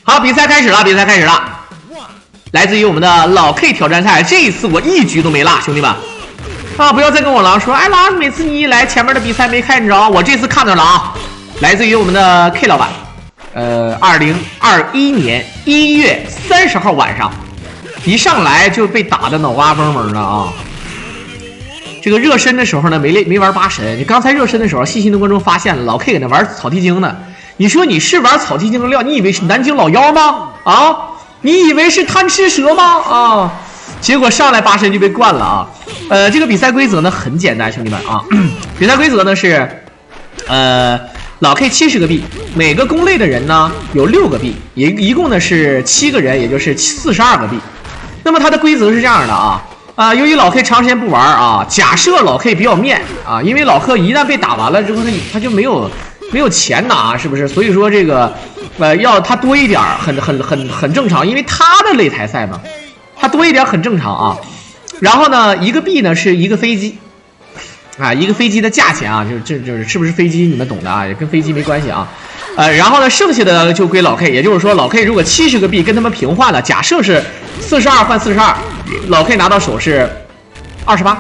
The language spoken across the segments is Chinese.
好，比赛开始了，比赛开始了，来自于我们的老 K 挑战赛，这一次我一局都没落，兄弟们啊，不要再跟我狼说，哎狼，每次你一来前面的比赛没看着，我这次看着了啊，来自于我们的 K 老板，2021年1月30号晚上，一上来就被打的脑瓜嗡嗡的啊。这个热身的时候呢，没玩八神。你刚才热身的时候，细心的观众发现了老 K 搁那玩草地精呢。你说你是玩草地精的料？你以为是南京老妖吗？啊，你以为是贪吃蛇吗？啊，结果上来八神就被灌了啊。这个比赛规则呢很简单，兄弟们啊，比赛规则呢是，老 K 70个币，每个公类的人呢有6个币，一共呢是7个人，也就是42个币。那么它的规则是这样的啊。由于老 K 长时间不玩啊，假设老 K 比较面啊，因为老 K 一旦被打完了之后，他就没有钱拿，是不是？所以说这个，要他多一点很正常，因为他的擂台赛嘛，他多一点很正常啊。然后呢，一个币呢是一个飞机，啊，一个飞机的价钱啊，就是是不是飞机你们懂的啊，也跟飞机没关系啊。然后呢，剩下的就归老 K， 也就是说老 K 如果70个币跟他们平换了，假设是42换42，老 K 拿到手是28。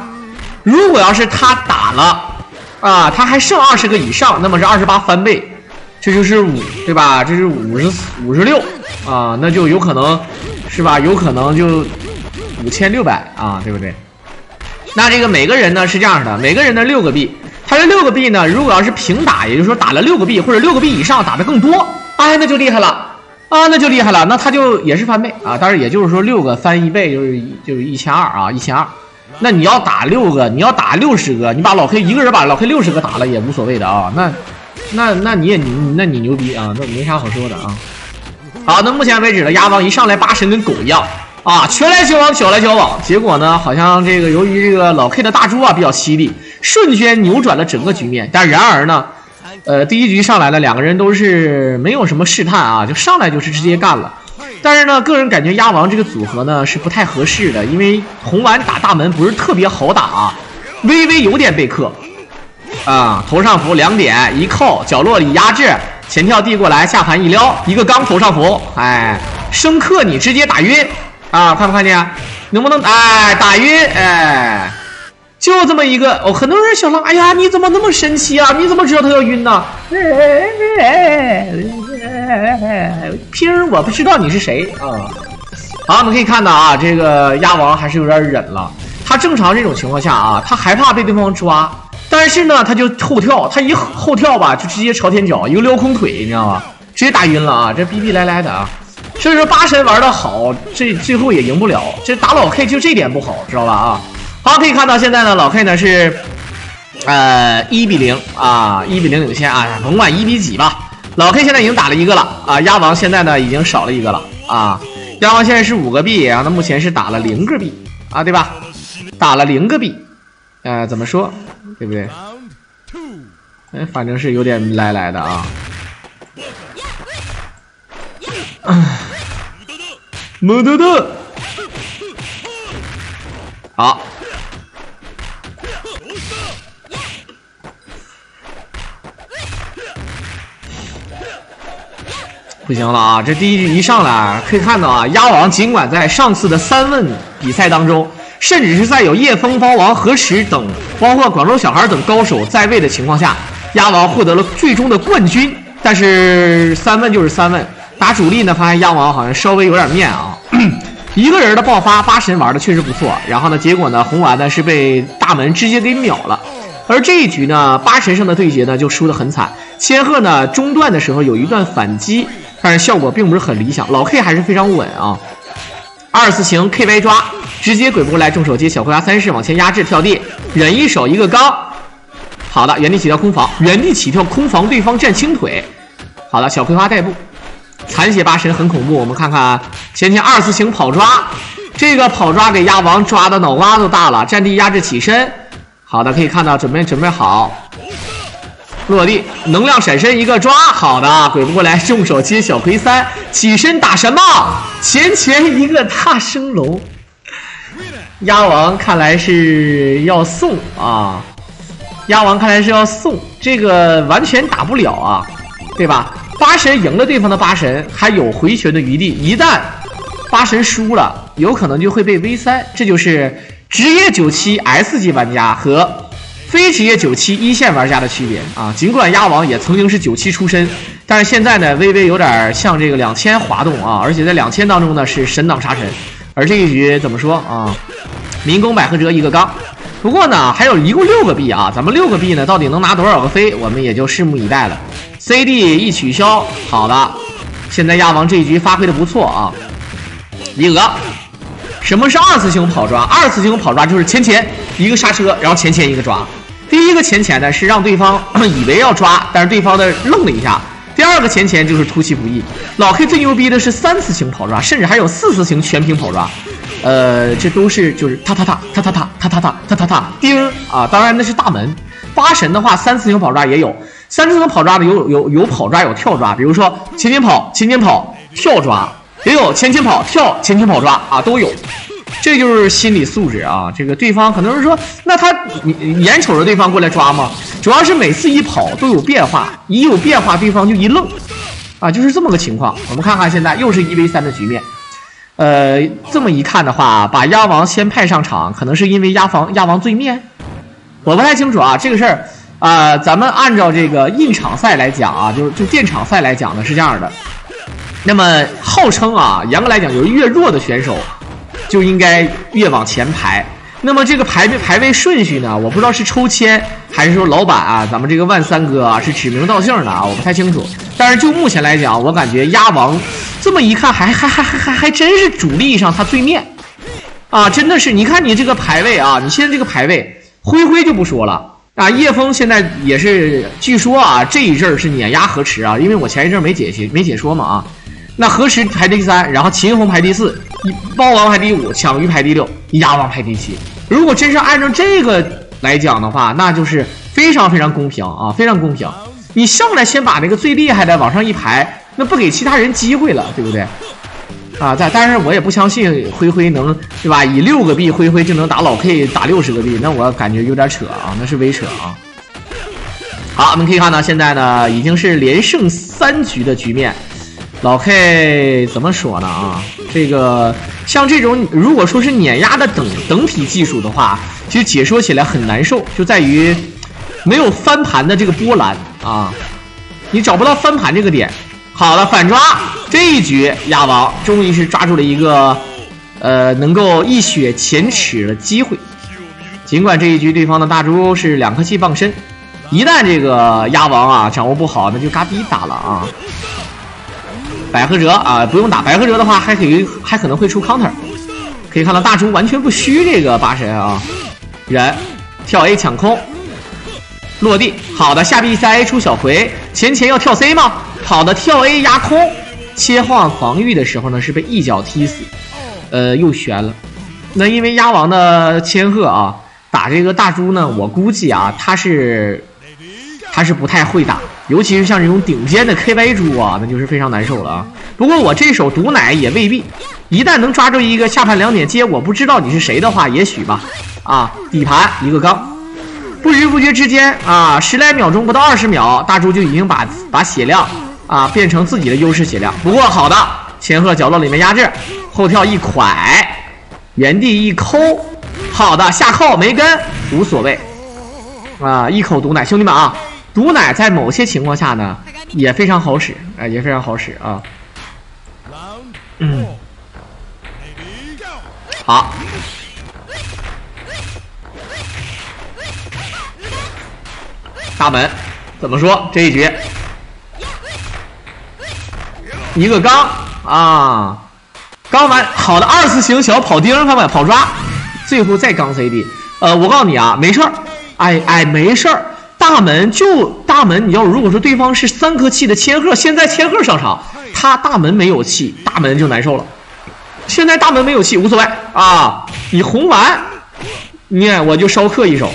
如果要是他打了啊，他还剩20个以上，那么是28翻倍，这就是5，对吧？这是56啊，那就有可能是吧？有可能就5600啊，对不对？那这个每个人呢是这样的，每个人的6个币。他这6个币呢，如果要是平打，也就是说打了6个币或者6个币以上打的更多，哎，那就厉害了啊，那就厉害了，那他就也是翻倍啊。当然也就是说6个翻1倍就是1200啊，1200。那你要打6个，你要打60个，你把老 K 一个人把老 K60个打了也无所谓的啊。那你牛逼啊，那没啥好说的啊。好，那目前为止呢，鸭王一上来8神跟狗一样啊，拳来脚往，脚来脚往。结果呢，好像这个由于这个老 K 的大猪啊比较犀利，瞬间扭转了整个局面。但然而呢，第一局上来了，两个人都是没有什么试探啊，就上来就是直接干了。但是呢，个人感觉鸭王这个组合呢是不太合适的，因为红丸打大门不是特别好打啊，微微有点被克啊。头上符2点一扣，角落里压制，前跳递过来，下盘一撩，一个刚头上符，哎，生克你直接打晕啊，看不看见？能不能哎打晕哎？就这么一个哦，很多人想了，哎呀，你怎么那么神奇啊？你怎么知道他要晕呢？拼儿，我不知道你是谁啊。好，我们可以看到啊，这个鸭王还是有点忍了。他正常这种情况下啊，他害怕被对方抓，但是呢，他就后跳，他一后跳吧，就直接朝天脚，一个撩空腿，你知道吗？直接打晕了啊，这逼逼赖赖的啊。所以说八神玩的好，这最后也赢不了。这打老 K 就这点不好，知道吧啊？好，可以看到现在呢，老 K 呢是1-0啊，1-0领先啊，甭管1比几吧。老 K 现在已经打了一个了啊，鸭王现在呢已经少了一个了啊，鸭王现在是5个币啊，那目前是打了0个币啊，对吧？打了0个币，怎么说，对不对？反正是有点赖赖的啊。么得的，好。不行了啊！这第一局一上来可以看到啊，鸭王尽管在上次的3问比赛当中，甚至是在有叶枫、包王、何时等，包括广州小孩等高手在位的情况下，鸭王获得了最终的冠军。但是3问就是3问，打主力呢，发现鸭王好像稍微有点面啊。一个人的爆发，八神玩的确实不错。然后呢，结果呢，红丸呢是被大门直接给秒了。而这一局呢，八神上的对决呢就输得很惨。千鹤呢中段的时候有一段反击，但是效果并不是很理想。老 K 还是非常稳啊。24情 KY 抓，直接鬼不过来，重手接小葵花3式往前压制跳地，忍一手一个刚。好的，原地起跳空防，原地起跳空防，对方站轻腿。好的，小葵花带步，残血八神很恐怖。我们看看前24情跑抓，这个跑抓给鸭王抓的脑瓜都大了，站地压制起身。好的，可以看到准备好，落地能量闪身一个抓，好的，鬼不过来，重手接小葵3，起身打什么？前一个大升龙，鸭王看来是要送啊，鸭王看来是要送，这个完全打不了啊，对吧？八神赢了对方的八神，还有回旋的余地。一旦八神输了，有可能就会被 V3。这就是职业97 S 级玩家和非职业97一线玩家的区别啊。尽管鸭王也曾经是97出身，但是现在呢，微微有点向这个2000滑动啊。而且在2000当中呢，是神挡杀神。而这一局怎么说啊？民工百合哲一个刚。不过呢，还有一共6个币啊，咱们6个币呢，到底能拿多少个飞，我们也就拭目以待了。CD 一取消，好的，现在鸭王这一局发挥的不错啊。一个，什么是2次性跑抓？2次性跑抓就是前一个刹车，然后前一个抓。第一个前呢是让对方以为要抓，但是对方的愣了一下。第二个前就是出其不意。老 K 最牛逼的是3次性跑抓，甚至还有4次性全屏跑抓。这都是就是踏叮啊！当然那是大门。八神的话，3次性跑抓也有，3次性跑抓的有跑抓有跳抓，比如说前跑跳抓，也有前跑跳前跑抓啊，都有。这就是心理素质啊！这个对方可能是说，那你眼瞅着对方过来抓吗？主要是每次一跑都有变化，一有变化对方就一愣啊，就是这么个情况。我们看看现在又是1v3的局面。这么一看的话，把鸭王先派上场，可能是因为鸭王罪面，我不太清楚啊。这个事儿咱们按照这个印场赛来讲啊，就电场赛来讲呢是这样的。那么号称啊，严格来讲，有越弱的选手就应该越往前排。那么这个排位顺序呢，我不知道是抽签还是说老板啊，咱们这个万三哥啊是指名道姓的啊，我不太清楚。但是就目前来讲，我感觉鸭王这么一看还真是主力上他对面啊，真的是。你看你这个排位啊，你现在这个排位，灰就不说了啊，叶枫现在也是，据说啊这一阵是碾压河池啊，因为我前一阵没解说嘛啊。那河池排第3，然后秦红排第4，猫王排第5，抢鱼排第6，鸭王排第7。如果真是按照这个来讲的话，那就是非常公平啊，非常公平。你上来先把那个最厉害的往上一排，那不给其他人机会了，对不对？啊，但是我也不相信灰能，对吧？以6个币灰就能打老 K 打60个币，那我感觉有点扯啊，那是微扯啊。好，我们可以看到现在呢已经是连胜3局的局面。老 K 怎么说呢啊？这个像这种如果说是碾压的等体技术的话，其实解说起来很难受，就在于没有翻盘的这个波澜啊，你找不到翻盘这个点。好的，反抓这一局，鸭王终于是抓住了一个能够一雪前耻的机会。尽管这一局对方的大猪是2颗气傍身，一旦这个鸭王啊掌握不好，那就嘎逼打了啊。百合哲啊，不用打百合哲的话，还可能会出 counter。可以看到大猪完全不虚这个八神啊，忍跳 A 抢空，落地，好的，下 B 3 A 出小葵，前要跳 C 吗？好的，跳 A 压空，切换防御的时候呢是被一脚踢死，又悬了。那因为鸭王的千鹤啊，打这个大猪呢，我估计啊他是不太会打。尤其是像这种顶尖的 KY 猪啊，那就是非常难受了啊。不过我这手毒奶也未必，一旦能抓住一个下盘2点接我不知道你是谁的话，也许吧。啊，底盘一个刚，不知不觉之间啊，10来秒钟不到20秒，大猪就已经把血量啊变成自己的优势血量。不过好的，千鹤角落里面压制，后跳一蒯，原地一抠，好的下扣没跟无所谓啊，一口毒奶，兄弟们啊。毒奶在某些情况下呢也非常好使，也非常好使啊。好，大门怎么说？这一局一个刚啊，刚完好的2次型小跑钉，看看跑抓，最后再刚 CD。我告诉你啊，没事儿，没事儿。大门，你要如果说对方是3颗气的千鹤，现在千鹤上场，他大门没有气，大门就难受了。现在大门没有气无所谓啊，你红完，你看我就烧克一手，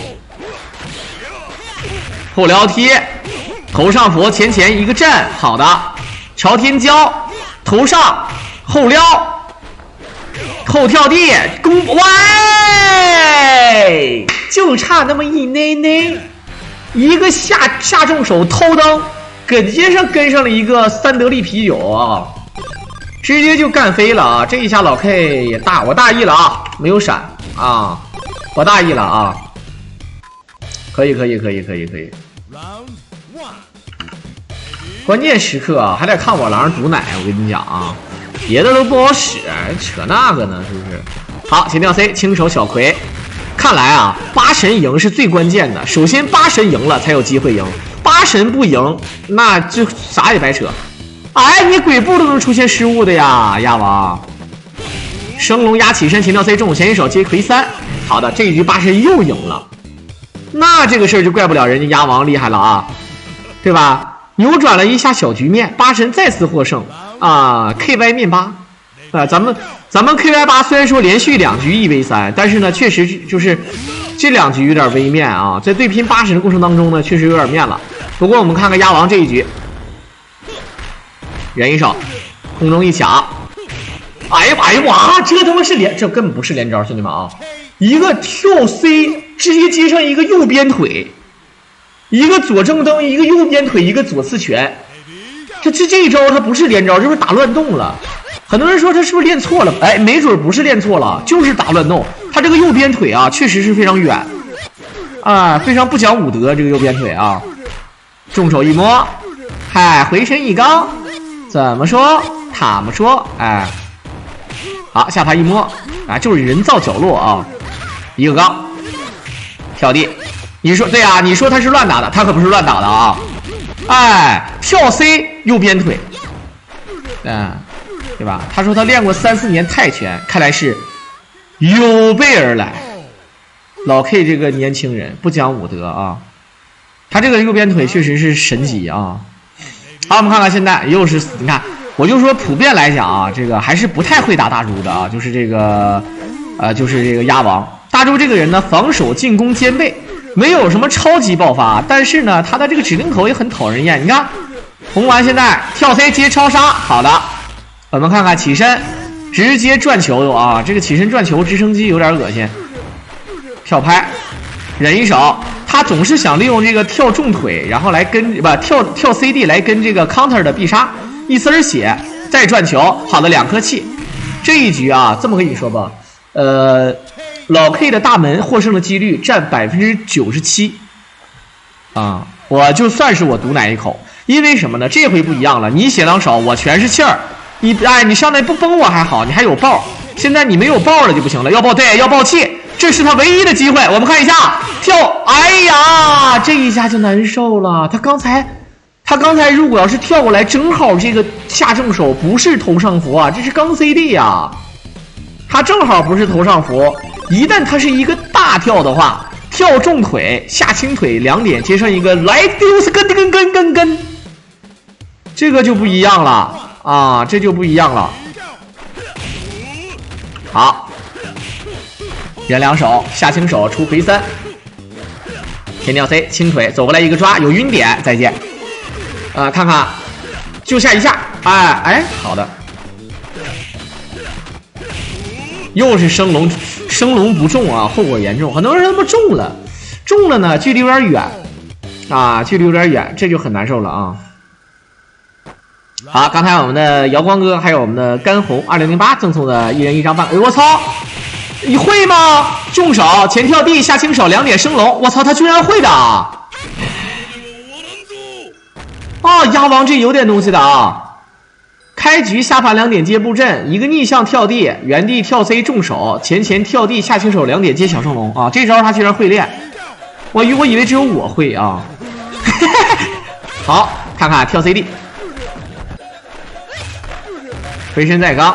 后撩踢，头上佛前一个震，好的，朝天椒，头上后撩，后跳地，喂，就差那么一内内。一个下重手偷灯，接上跟上了一个三得利啤酒啊，直接就干飞了啊！这一下老 K 也我大意了啊，没有闪啊，我大意了啊，可以。关键时刻啊，还得看我狼毒奶，我跟你讲啊，别的都不好使，扯那个呢，是不是？好，前跳 C 轻手小葵，看来啊，8神赢是最关键的。首先8神赢了才有机会赢，8神不赢那就啥也白扯。哎，你鬼步都能出现失误的呀，亚王。升龙压起身，前跳 C 中前一手接魁3。好的，这一局8神又赢了，那这个事儿就怪不了人家亚王厉害了啊，对吧？扭转了一下小局面，8神再次获胜啊 ！KY 面8啊，咱们 KY8虽然说连续2局1v3，但是呢，确实就是这2局有点微面啊，在对拼8神的过程当中呢，确实有点面了。不过我们看看亚王这一局，人一手，空中一抢，哎呀哇，这他妈是这根本不是连招，兄弟们啊！一个跳 C 直接接上一个右边腿。一个左正蹬，一个右边腿，一个左刺拳，这一招他不是连招，就是打乱动了。很多人说他是不是练错了？哎，没准不是练错了，就是打乱动。他这个右边腿啊，确实是非常远啊，非常不讲武德。这个右边腿啊，重手一摸，嗨，回身一刚，怎么说？他们说，哎，好，下盘一摸，啊，就是人造角落啊，一个刚，跳地。你说对啊，你说他是乱打的，他可不是乱打的啊！哎，跳 C 右边腿，对吧？他说他练过3、4年泰拳，看来是有备而来。老 K 这个年轻人不讲武德啊，他这个右边腿确实是神级啊！好，我们看看现在又是你看，我就说普遍来讲啊，这个还是不太会打大猪的啊，就是这个鸭王大猪这个人呢，防守进攻兼备。没有什么超级爆发，但是呢，他的这个指令口也很讨人厌。你看，红丸现在跳 C 接超杀，好的，我们看看起身，直接转球啊！这个起身转球直升机有点恶心。跳拍，忍一手，他总是想利用这个跳重腿，然后来跟跳 CD 来跟这个 counter 的必杀，一丝血再转球，好的2颗气。这一局啊，这么跟你说吧，老 K 的大门获胜的几率占97%啊！我就算是我毒奶一口，因为什么呢？这回不一样了，你血量少，我全是气儿。你上来不崩我还好，你还有爆，现在你没有爆了就不行了，要爆对，要爆气，这是他唯一的机会。我们看一下跳，哎呀，这一下就难受了。他刚才如果要是跳过来，正好这个下正手不是头上符啊，这是刚 CD 呀，他正好不是头上符。一旦他是一个大跳的话，跳重腿下轻腿2点接上一个来丢死跟，这个就不一样了啊，这就不一样了。好，人2手下轻手出魁3，前跳 C 轻腿走过来一个抓，有晕点，再见。看看就下一下，哎，好的。又是升龙不中啊，后果严重。很多人他妈中了呢，距离有点远啊，这就很难受了啊。好，刚才我们的瑶光哥还有我们的干红2008赠送的1人1张半，哎我操，你会吗？重手前跳地下轻手2点升龙，我操，他居然会的啊！鸭王这有点东西的啊。开局下盘2点接布阵，一个逆向跳地，原地跳 C 重手，前跳地下轻手2点接小升龙啊！这招他居然会练，我以为只有我会啊！好，看看跳 CD， 回身再刚，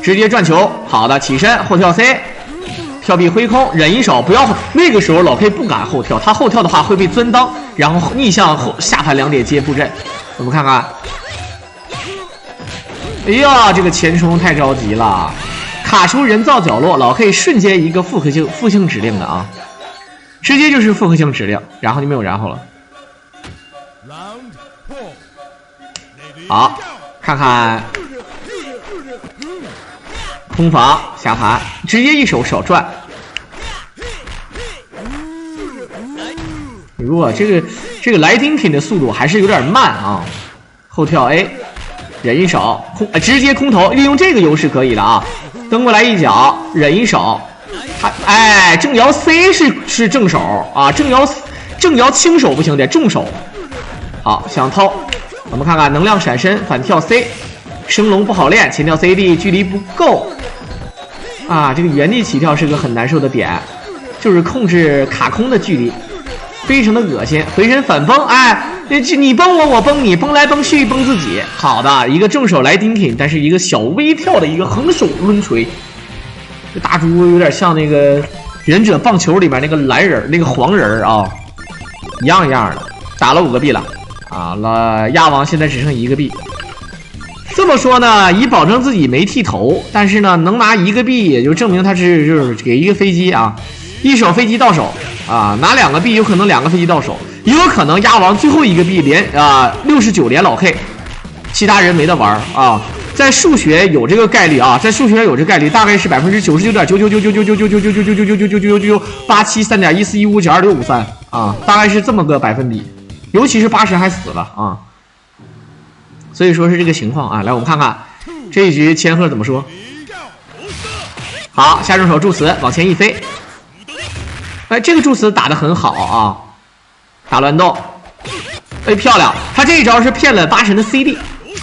直接转球，好的，起身后跳 C， 跳臂挥空，忍一手，不要那个时候老 K 不敢后跳，他后跳的话会被钻裆，然后逆向后下盘2点接布阵，我们看看。哎呀，这个前冲太着急了，卡出人造角落，老 K 瞬间一个复性指令的啊，直接就是复合性指令，然后就没有然后了。好，看看空防下盘，直接一手小转，弱，这个莱丁品的速度还是有点慢啊。后跳 A， 忍一手，直接空投，利用这个优势可以的啊。蹬过来一脚，忍一手，他正摇 C 是正手啊，正摇轻手不行，得重手。好，想偷，我们看看能量闪身，反跳 C， 升龙不好练，前跳 CD 距离不够啊，这个原地起跳是个很难受的点，就是控制卡空的距离。非常的恶心，回身反崩，你崩我，我崩你，崩来崩去，崩自己。好的，一个正手来丁挺，但是一个小微跳的一个横手抡锤。这大猪有点像那个忍者棒球里面那个蓝人，那个黄人啊，一样的，打了5个币了啊！亚王现在只剩1个币。这么说呢，以保证自己没剃头，但是呢，能拿1个币，也就证明他就是给一个飞机啊。1手飞机到手啊，拿2个币有可能2个飞机到手，也有可能压王最后1个币连69连老 K， 其他人没得玩啊。在数学有这个概率啊，大概是99.9999999999999987.3.141592653啊，大概是这么个百分比，尤其是80还死了啊，所以说是这个情况啊。来，我们看看这一局千鹤怎么说。好，下重手助词往前一飞。这个助词打得很好啊，打乱斗，漂亮！他这一招是骗了八神的 CD，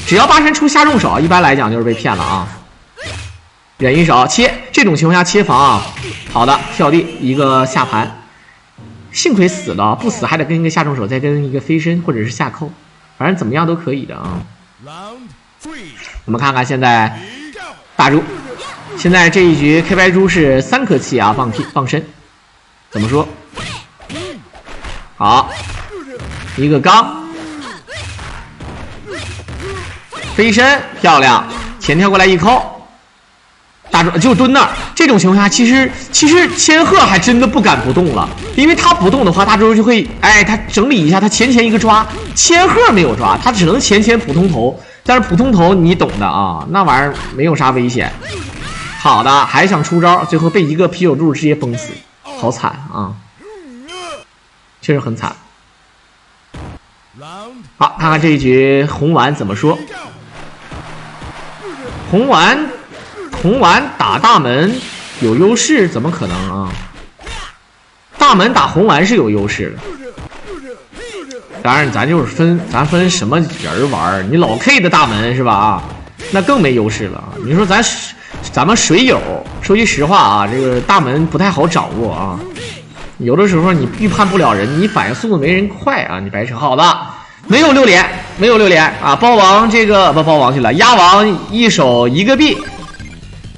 只要八神出下重手，一般来讲就是被骗了啊。忍一手切，这种情况下切防啊，好的，跳地一个下盘，幸亏死了，不死还得跟一个下重手，再跟一个飞身或者是下扣，反正怎么样都可以的啊。我们看看现在大猪，现在这一局 K 白猪是3颗气啊，放身。怎么说？好，一个刚，飞身漂亮，前跳过来一扣，大猪就蹲那儿。这种情况下，其实千鹤还真的不敢不动了，因为他不动的话，大猪就会他整理一下，他前一个抓，千鹤没有抓，他只能前普通头，但是普通头你懂的啊，那玩意儿没有啥危险。好的，还想出招，最后被一个啤酒柱直接崩死。好惨啊，确实很惨。好，看看这一局红丸怎么说。红丸打大门有优势，怎么可能啊？大门打红丸是有优势的，当然咱分什么人玩，你老 K 的大门是吧啊？那更没优势了。你说咱们水友，说句实话啊，这个大门不太好掌握啊。有的时候你预判不了人，你反应速度没人快啊，你白扯。好的，没有6连啊，包王这个不包王去了，压王一手1个币，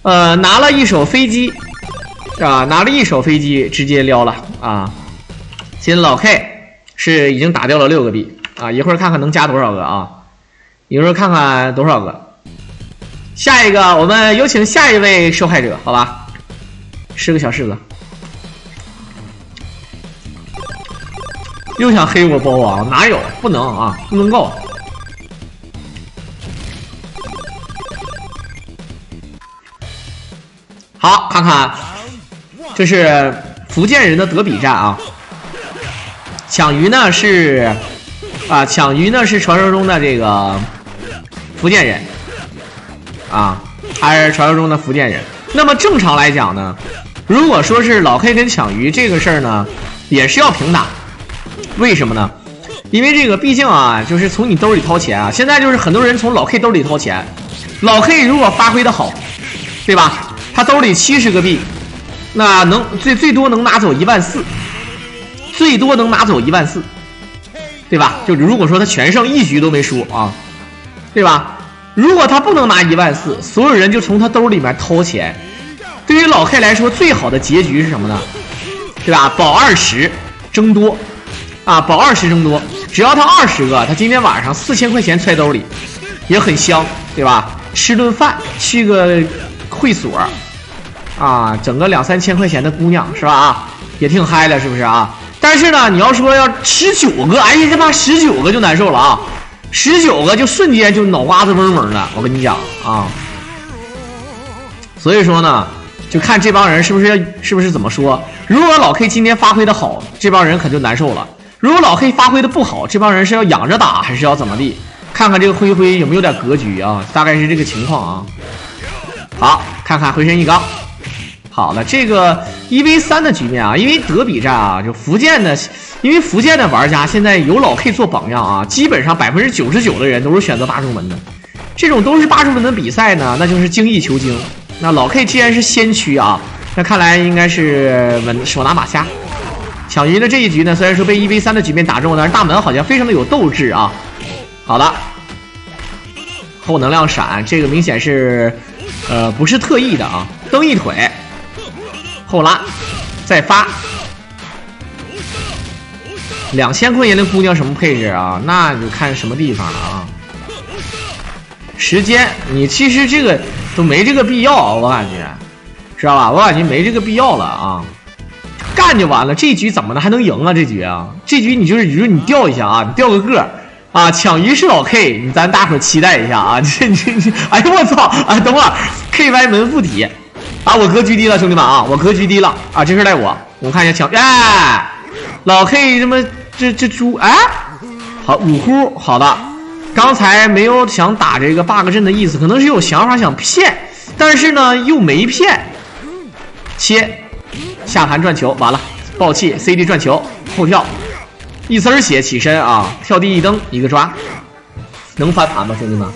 拿了1手飞机啊，直接撩了啊。现在老 K 是已经打掉了6个币啊，一会儿看看能加多少个啊，一会儿看看多少个。下一个，我们有请下一位受害者，好吧？是个小柿子，又想黑我包王，哪有？不能啊，不能够。好，看看，这是福建人的德比战啊。抢鱼呢是传说中的这个福建人。啊，还是传说中的福建人。那么正常来讲呢，如果说是老 K 跟抢鱼这个事儿呢，也是要平打。为什么呢？因为这个毕竟啊，就是从你兜里掏钱啊。现在就是很多人从老 K 兜里掏钱，老 K 如果发挥的好，对吧？他兜里70个币，那能最多能拿走14000，最多能拿走14000，对吧？就如果说他全胜1局都没输啊，对吧？如果他不能拿14000，所有人就从他兜里面掏钱。对于老 K 来说，最好的结局是什么呢？对吧？保20争多啊，保20争多，只要他20个，他今天晚上4000块钱揣兜里，也很香，对吧？吃顿饭，去个会所啊，整个2、3千块钱的姑娘是吧？啊，也挺嗨的，是不是啊？但是呢，你要说要19个，哎呀，这妈19个就难受了啊！19个就瞬间就脑瓜子嗡嗡的，我跟你讲啊。所以说呢，就看这帮人是不是怎么说。如果老 K 今天发挥的好，这帮人可就难受了；如果老 K 发挥的不好，这帮人是要养着打还是要怎么地？看看这个灰灰有没有点格局啊？大概是这个情况啊。好，看看回身一刚。好了，这个1v3的局面啊，因为德比战啊，就福建的，因为福建的玩家现在有老 K 做榜样啊，基本上99%的人都是选择8中门的。这种都是8中门的比赛呢，那就是精益求精。那老 K 既然是先驱啊，那看来应该是手拿马虾。抢鱼的这一局呢，虽然说被1v3的局面打中，但是大门好像非常的有斗志啊。好的，后能量闪，这个明显是不是特意的啊。蹬一腿，后拉，再发。2000块钱的姑娘什么配置啊？那就看什么地方了啊。时间，你其实这个都没这个必要，我感觉，知道吧？我感觉没这个必要了啊。干就完了，这局怎么的还能赢啊？这局啊，这局你就是你掉一下啊，你掉个个啊，抢鱼是老 K， 咱大伙期待一下啊！这，哎呦我操啊！等会儿 KY 门附体啊，我格局低了，兄弟们啊，我格局低了啊，这事赖我。我看一下抢，哎，老 K 这么这猪哎，好5呼，好的，刚才没有想打这个 bug 阵的意思，可能是有想法想骗，但是呢又没骗，切。下盘转球完了，爆气 CD 转球后跳，一丝血起身啊，跳地一蹬一个抓，能翻盘吗，兄弟们？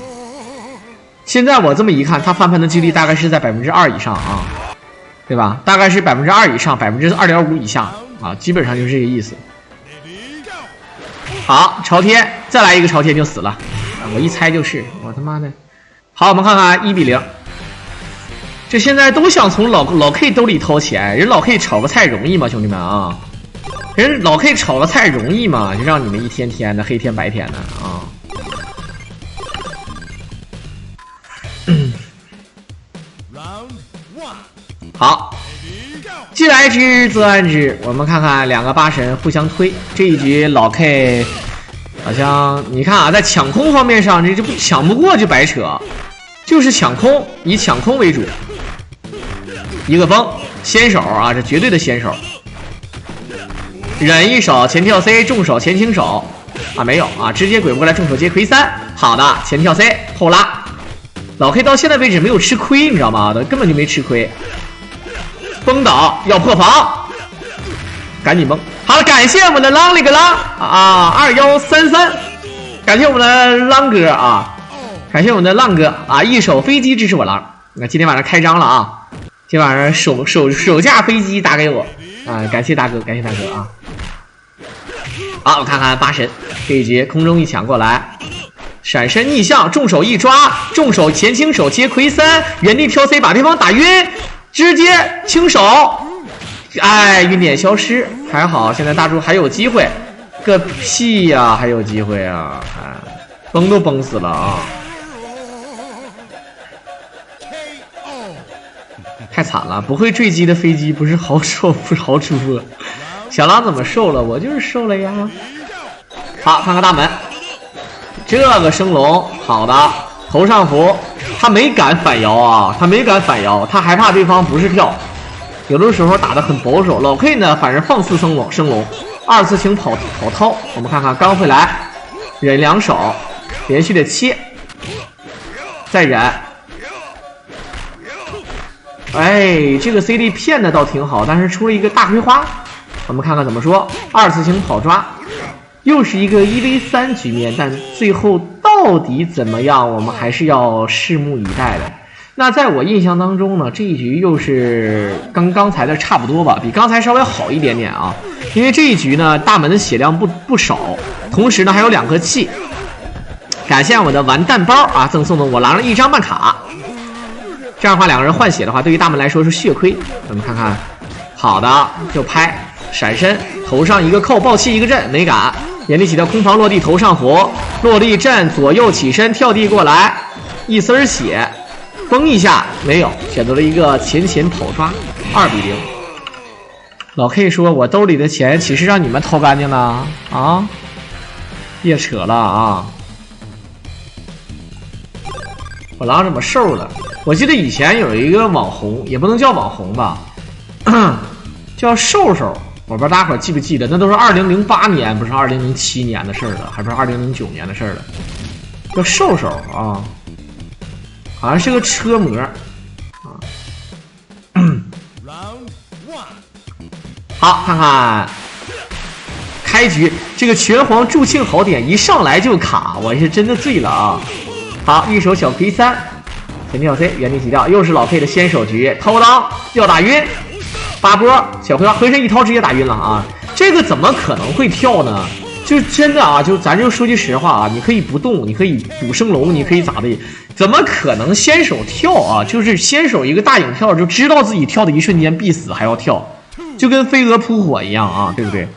现在我这么一看，他翻盘的几率大概是在2%以上啊，对吧？大概是2%以上，2.5%以下啊，基本上就是这个意思。好，朝天，再来一个朝天就死了，我一猜就是，我他妈的。好，我们看看1比0。这现在都想从老 K 兜里掏钱，人老 K 炒个菜容易吗，兄弟们啊？人老 K 炒个菜容易吗？就让你们一天天的黑天白天的啊！好，既来之则安之。我们看看两个8神互相推，这一局老 K 好像你看啊，在抢空方面上，这不抢不过就白扯，就是抢空，以抢空为主。一个崩，先手啊，这绝对的先手。忍一手前跳 C， 重手前轻手啊，没有啊，直接鬼不过来，重手接魁3。好的，前跳 C 后拉，老 K 到现在为止没有吃亏，你知道吗？根本就没吃亏。崩倒要破防，赶紧崩。好了，感谢我们的浪里个浪啊，2133，感谢我们的浪哥啊，感谢我们的浪哥啊，一手飞机支持我浪。那今天晚上开张了啊。今晚上首架飞机打给我啊！感谢大哥，感谢大哥啊！好，我看看8神这一局空中一抢过来，闪身逆向，重手一抓，重手前轻手接魁3，原地跳 C 把对方打晕，直接轻手，哎，晕点消失，还好现在大猪还有机会，个屁呀，还有机会啊！哎，崩都崩死了啊！太惨了，不会坠机的飞机不是好受，不是好出货。小狼怎么瘦了？我就是瘦了呀。好，看看大门，这个升龙，好的，头上符，他没敢反摇啊，他没敢反摇，他害怕对方不是跳，有的时候打得很保守。老 K 呢，反正放肆升龙，2次请跑掏。我们看看刚回来，忍2手，连续的切，再忍。哎，这个 CD 骗的倒挺好，但是出了一个大葵花。我们看看怎么说，2次性跑抓，又是一个1v3局面，但最后到底怎么样，我们还是要拭目以待的。那在我印象当中呢，这一局又是跟刚才的差不多吧，比刚才稍微好一点点啊。因为这一局呢，大门的血量不少，同时呢还有2颗气。感谢我的完蛋包啊，赠送的我狼了1张办卡。这样的话，2个人换血的话，对于大门来说是血亏。我们看看，好的，就拍闪身，头上一个扣，爆气一个震，没敢。原地起跳空防落地，头上符，落地震，左右起身跳地过来，一丝血，崩一下没有，选择了一个前跑抓，2比0。老 K 说：“我兜里的钱岂是让你们掏干净的啊？别扯了啊！我狼怎么瘦了？我记得以前有一个网红，也不能叫网红吧，叫瘦瘦我不知道大家伙记不记得，那都是2008年，不是2007年的事儿了，还不是2009年的事儿了。叫兽兽啊，好像是个车模啊。好，看看开局这个拳皇助庆好点一上来就卡，我是真的醉了啊！好，一手小 K3，前跳 C 原地起跳，又是老 K 的先手局，掏裆要打晕，8波小葵花浑身一掏直接打晕了啊！这个怎么可能会跳呢？就真的啊，就咱就说句实话啊，你可以不动，你可以赌升龙，你可以咋的？怎么可能先手跳啊？就是先手一个大影跳，就知道自己跳的一瞬间必死还要跳。就跟飞蛾扑火一样啊，对不对？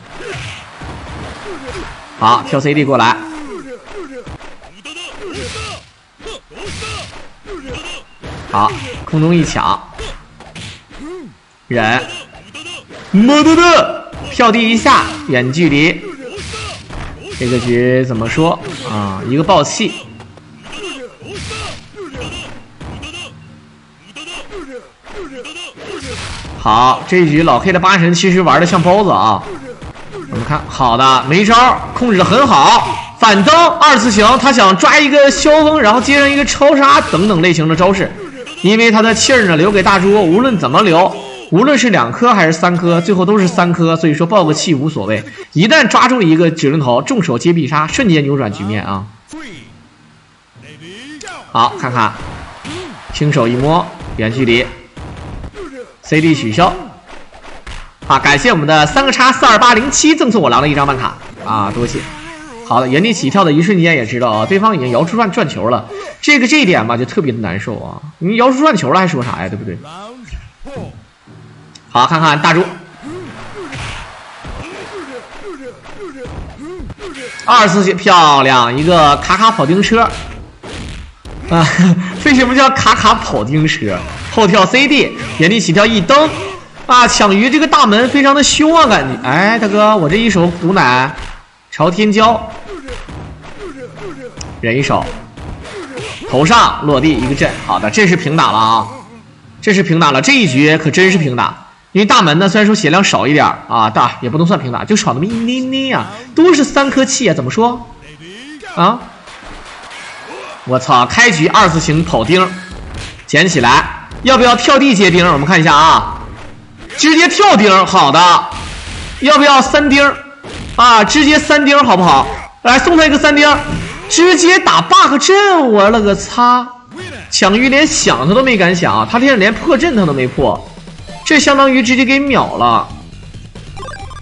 好，跳 CD 过来，好，空中一抢，忍，么的的，跳地一下，远距离。这个局怎么说啊？一个爆气。好，这一局老 K 的8神其实玩的像包子啊。我们看，好的，没招，控制的很好。反蹬2次行，他想抓一个萧峰，然后接上一个超杀等等类型的招式。因为他的气儿呢留给大猪，无论怎么留，无论是2颗还是3颗，最后都是3颗，所以说爆个气无所谓。一旦抓住一个指令头，重手接必杀，瞬间扭转局面啊。好，看看，轻手一摸，远距离。CD 取消啊！感谢我们的3个叉42807赠送我狼的1张办卡啊，多谢。好的，原地起跳的一瞬间也知道啊，对方已经摇出转球了，这一点吧就特别的难受啊！你摇出转球了还说啥呀，对不对？好，看看大猪，2次性漂亮，一个卡卡跑丁车啊！为什么叫卡卡跑丁车？后跳 CD， 原地起跳一蹬啊！抢鱼这个大门非常的凶啊，感觉。哎，大哥，我这一手毒奶朝天椒，忍一手，头上落地一个震。好的，这是平打了啊，这是平打了，这一局可真是平打。因为大门呢，虽然说血量少一点啊，也不能算平打，就少那么一捏捏啊，都是3颗气啊，怎么说啊？我操，开局2次行跑钉，捡起来。要不要跳地接钉？我们看一下啊，直接跳钉，好的。要不要3钉啊？直接3钉好不好？来送他一个3钉，直接打 bug 阵，我了个擦！抢鱼连想他都没敢想，他连破阵他都没破，这相当于直接给秒了。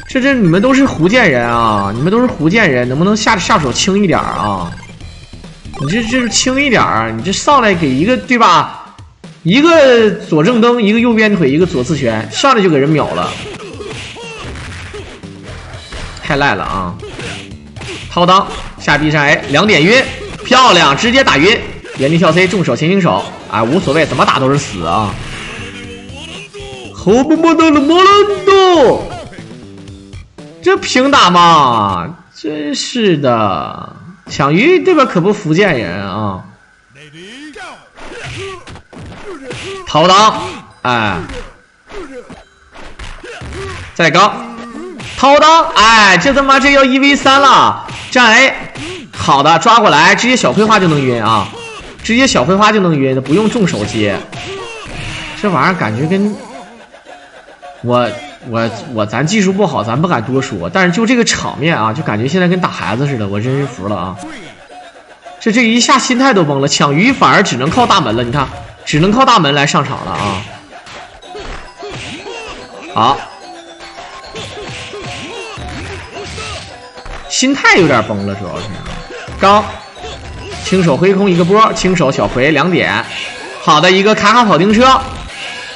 这你们都是福建人啊，你们都是福建人，能不能下手轻一点啊？你这是轻一点，你这上来给一个对吧？一个左正蹬，一个右边腿，一个左刺拳，上来就给人秒了，太赖了啊！掏裆下地上，哎，2点晕，漂亮，直接打晕，原地跳 C， 重手前行手，啊，无所谓，怎么打都是死啊！后不摸到了莫兰多，这平打嘛，真是的，抢鱼对吧？可不福建人啊！掏裆，哎，再高，掏裆，哎，这他妈这要1v3了，站 A， 好的，抓过来，直接小葵花就能晕啊，直接小葵花就能晕，不用重手接。这玩意儿感觉跟咱技术不好，咱不敢多说，但是就这个场面啊，就感觉现在跟打孩子似的，我真是服了啊！这一下心态都崩了，抢鱼反而只能靠大门了，你看。只能靠大门来上场了啊！好，心态有点崩了，主要是高，轻手挥空一个波，轻手小葵2点，好的一个卡卡跑丁车，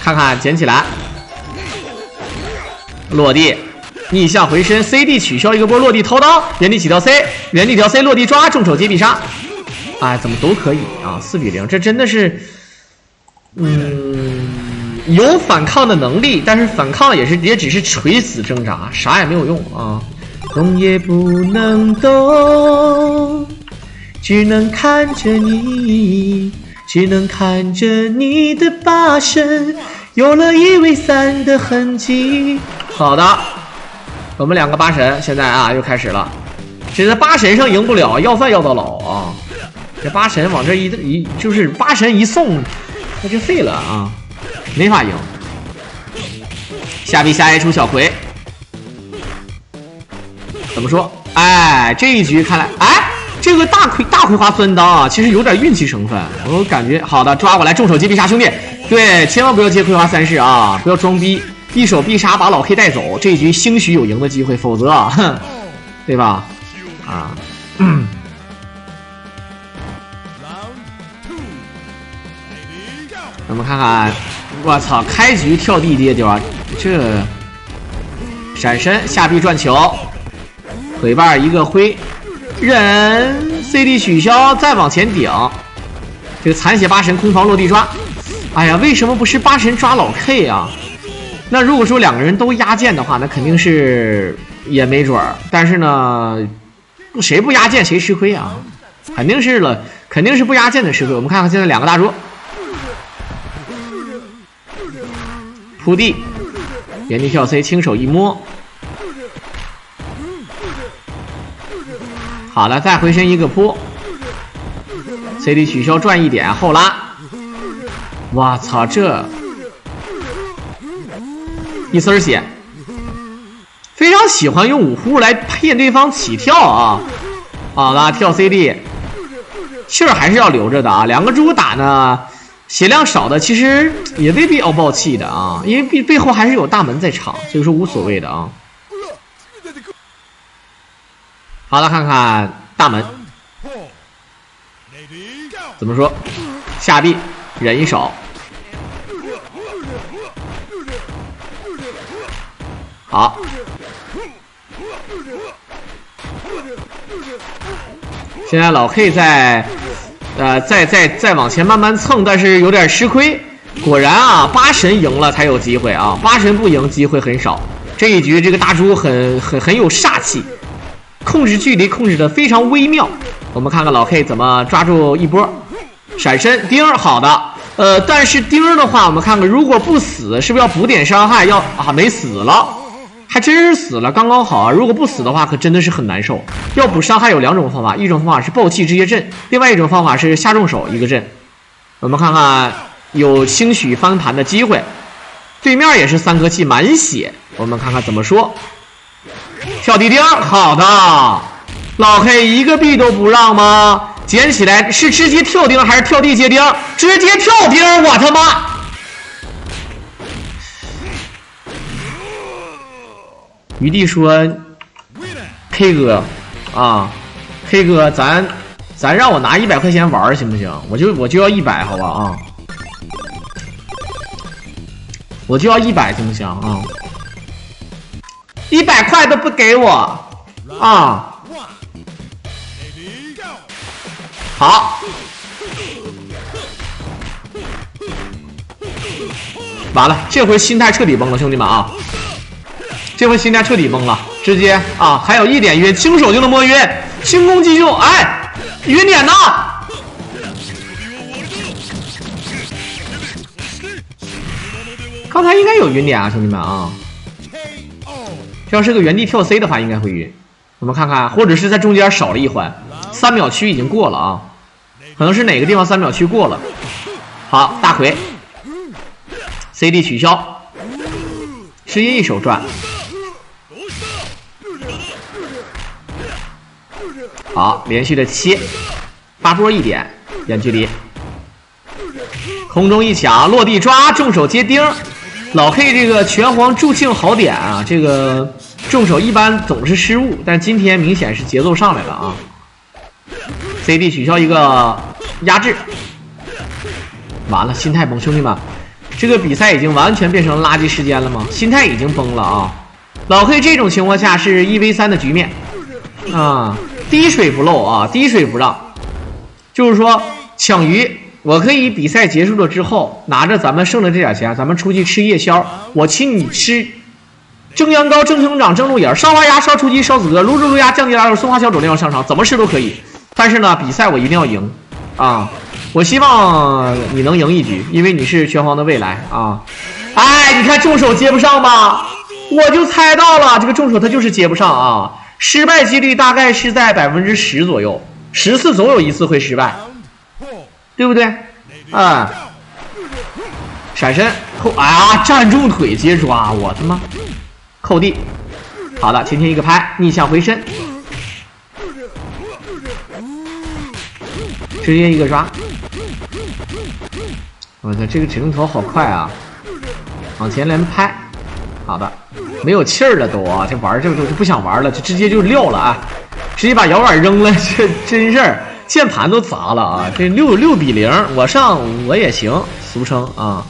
看看捡起来，落地逆向回身 CD 取消一个波，落地掏裆，原地起跳 C， 原地跳 C 落地抓，重手接必杀，哎，怎么都可以啊！4比0，这真的是。有反抗的能力，但是反抗也只是垂死挣扎，啥也没有用啊！动也不能动，只能看着你，只能看着你的8神有了1v3的痕迹。好的，我们2个8神现在啊又开始了，这在8神上赢不了，要饭要到老啊！这8神往这就是8神一送，那就废了啊，没法赢。下 B 下 A 出小葵，怎么说？哎，这一局看来，哎，这个大葵花钻裆啊，其实有点运气成分，我感觉。好的，抓过来，重手接必杀，兄弟，对，千万不要接葵花3式啊，不要装逼，一手必杀把老 K 带走，这一局兴许有赢的机会，否则啊，哼，对吧？啊，我们看看，我操，开局跳地跌丢啊，这闪身下臂转球，腿把一个挥，忍 CD 取消，再往前顶，这个残血8神空防落地抓，哎呀，为什么不是8神抓老 K 啊？那如果说2个人都压剑的话，那肯定是也没准儿，但是呢，谁不压剑谁吃亏啊，肯定是了，肯定是不压剑的吃亏。我们看看现在2个大猪。铺地，原地跳 C， 轻手一摸，好了，再回身一个扑 ，CD 取消转1点后拉，我操，这一丝血，非常喜欢用5呼来骗对方起跳啊！好了，跳 CD， 气儿还是要留着的啊，2个猪打呢。血量少的其实也未必要爆气的啊，因为背后还是有大门在场，所以说无所谓的啊。好了，看看大门怎么说，下臂忍一手，好，现在老 K 在。再往前慢慢蹭，但是有点吃亏。果然啊，8神赢了才有机会啊，8神不赢机会很少。这一局这个大猪很有煞气，控制距离控制的非常微妙。我们看看老 K 怎么抓住一波，闪身钉，好的。但是钉的话，我们看看如果不死，是不是要补点伤害？没死了。还真是死了，刚刚好啊！如果不死的话，可真的是很难受。要补伤害有2种方法，一种方法是爆气直接震，另外一种方法是下重手一个震。我们看看有兴许翻盘的机会，对面也是3颗气满血，我们看看怎么说。跳地钉，好的，老 K 一个币都不让吗？捡起来是直接跳钉还是跳地接钉？直接跳钉，我他妈！余地说 ：“K 哥啊 ，K 哥，咱让我拿100块钱玩行不行？我就要100，好吧啊，我就要100，行不行啊？100块都不给我啊！好，完了，这回心态彻底崩了，兄弟们啊！”这回心态彻底懵了，直接啊，还有1点晕，轻手就能摸晕，轻攻击就哎，晕点呢？刚才应该有晕点啊，兄弟们啊！这要是个原地跳 C 的话，应该会晕。我们看看，或者是在中间少了一环，3秒区已经过了啊，可能是哪个地方3秒区过了。好，大魁 ，CD 取消，直接一手转。好，连续的切，发波1点，远距离，空中一抢，落地抓，重手接钉。老 K 这个拳皇助庆好点啊，这个重手一般总是失误，但今天明显是节奏上来了啊。CD 取消一个压制，完了，心态崩，兄弟们，这个比赛已经完全变成垃圾时间了吗？心态已经崩了啊！老 K 这种情况下是1v3的局面啊。滴水不漏啊，滴水不让，就是说抢鱼，我可以比赛结束了之后，拿着咱们剩的这点钱，咱们出去吃夜宵，我请你吃蒸羊羔、蒸熊掌、蒸鹿眼、烧花鸭、烧雏鸡、烧子鹅、卤煮卤鸭、酱鸡腊肉、松花小肘那样上场，怎么吃都可以。但是呢，比赛我一定要赢啊！我希望你能赢一局，因为你是拳皇的未来啊！哎，你看重手接不上吧？我就猜到了，这个重手他就是接不上啊，失败几率大概是在10%左右，10次总有1次会失败，对不对？啊，闪身扣啊，站住腿接抓，我他妈扣地。好的，前天一个拍，逆向回身，直接一个抓。我操，这个指令头好快啊！往前连拍，好的，没有气儿了都啊，这玩这个就不想玩了，就直接就撂了啊，直接把摇杆扔了，这真事儿，键盘都砸了啊！这6比0，我上我也行，俗称啊。